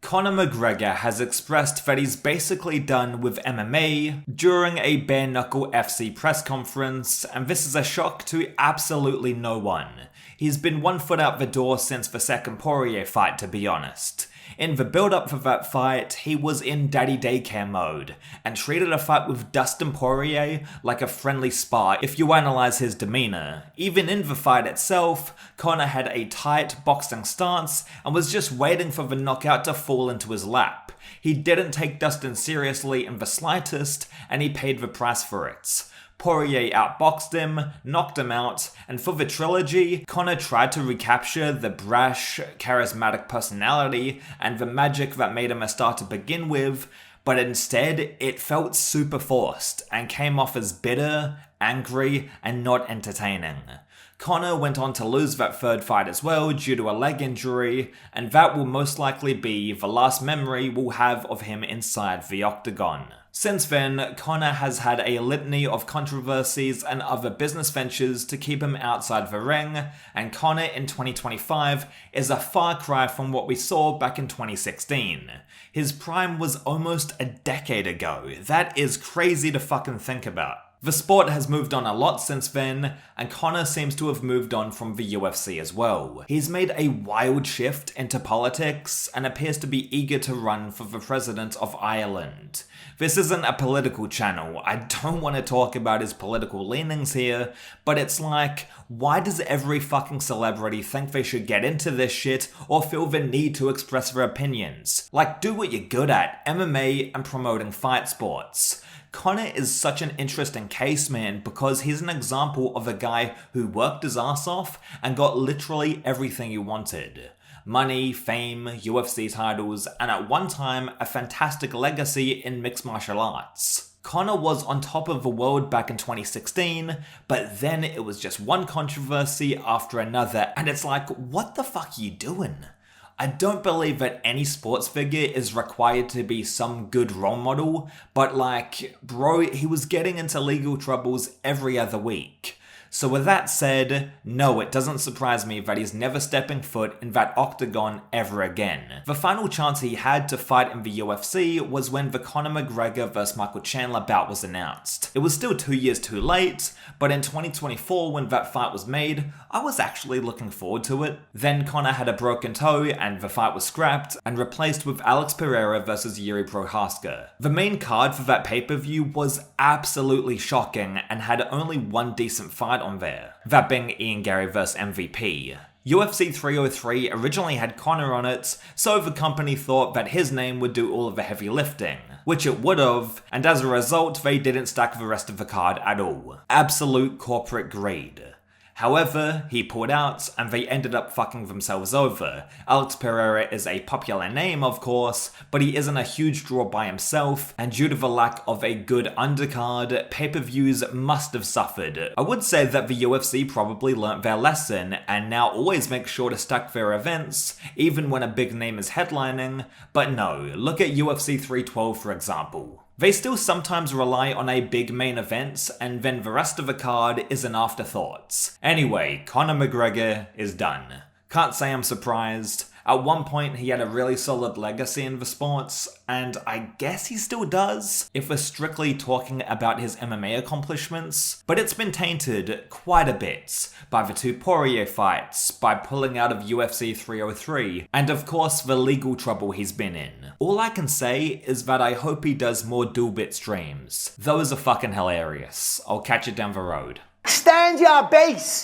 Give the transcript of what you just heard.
Conor McGregor has expressed that he's basically done with MMA during a bare knuckle FC press conference, and this is a shock to absolutely no one. He's been one foot out the door since the second Poirier fight, to be honest. In the build-up for that fight, he was in daddy daycare mode, and treated a fight with Dustin Poirier like a friendly spar if you analyze his demeanor. Even in the fight itself, Conor had a tight boxing stance and was just waiting for the knockout to fall into his lap. He didn't take Dustin seriously in the slightest, and he paid the price for it. Poirier outboxed him, knocked him out, and for the trilogy, Conor tried to recapture the brash, charismatic personality and the magic that made him a star to begin with, but instead, it felt super forced and came off as bitter, angry, and not entertaining. Conor went on to lose that third fight as well due to a leg injury, and that will most likely be the last memory we'll have of him inside the octagon. Since then, Conor has had a litany of controversies and other business ventures to keep him outside the ring, and Conor in 2025 is a far cry from what we saw back in 2016. His prime was almost a decade ago. That is crazy to fucking think about. The sport has moved on a lot since then, and Conor seems to have moved on from the UFC as well. He's made a wild shift into politics and appears to be eager to run for the president of Ireland. This isn't a political channel, I don't want to talk about his political leanings here, but it's like, why does every fucking celebrity think they should get into this shit or feel the need to express their opinions? Like, do what you're good at, MMA and promoting fight sports. Conor is such an interesting case, man, because he's an example of a guy who worked his ass off and got literally everything he wanted. Money, fame, UFC titles, and at one time, a fantastic legacy in mixed martial arts. Conor was on top of the world back in 2016, but then it was just one controversy after another, and it's like, what the fuck are you doing? I don't believe that any sports figure is required to be some good role model, but like, bro, he was getting into legal troubles every other week. So with that said, no, it doesn't surprise me that he's never stepping foot in that octagon ever again. The final chance he had to fight in the UFC was when the Conor McGregor vs Michael Chandler bout was announced. It was still 2 years too late, but in 2024 when that fight was made, I was actually looking forward to it. Then Conor had a broken toe and the fight was scrapped and replaced with Alex Pereira vs Yuri Prohaska. The main card for that pay-per-view was absolutely shocking and had only one decent fight on there, that being Ian Gary vs MVP. UFC 303 originally had Conor on it, so the company thought that his name would do all of the heavy lifting, which it would have, and as a result they didn't stack the rest of the card at all. Absolute corporate greed. However, he pulled out, and they ended up fucking themselves over. Alex Pereira is a popular name, of course, but he isn't a huge draw by himself, and due to the lack of a good undercard, pay-per-views must have suffered. I would say that the UFC probably learnt their lesson, and now always make sure to stack their events, even when a big name is headlining, but no, look at UFC 312 for example. They still sometimes rely on a big main event, and then the rest of the card is an afterthought. Anyway, Conor McGregor is done. Can't say I'm surprised. At one point he had a really solid legacy in the sports, and I guess he still does, if we're strictly talking about his MMA accomplishments, but it's been tainted quite a bit by the two Poirier fights, by pulling out of UFC 303, and of course the legal trouble he's been in. All I can say is that I hope he does more dual bit streams. Those are fucking hilarious. I'll catch you down the road. Stand your base!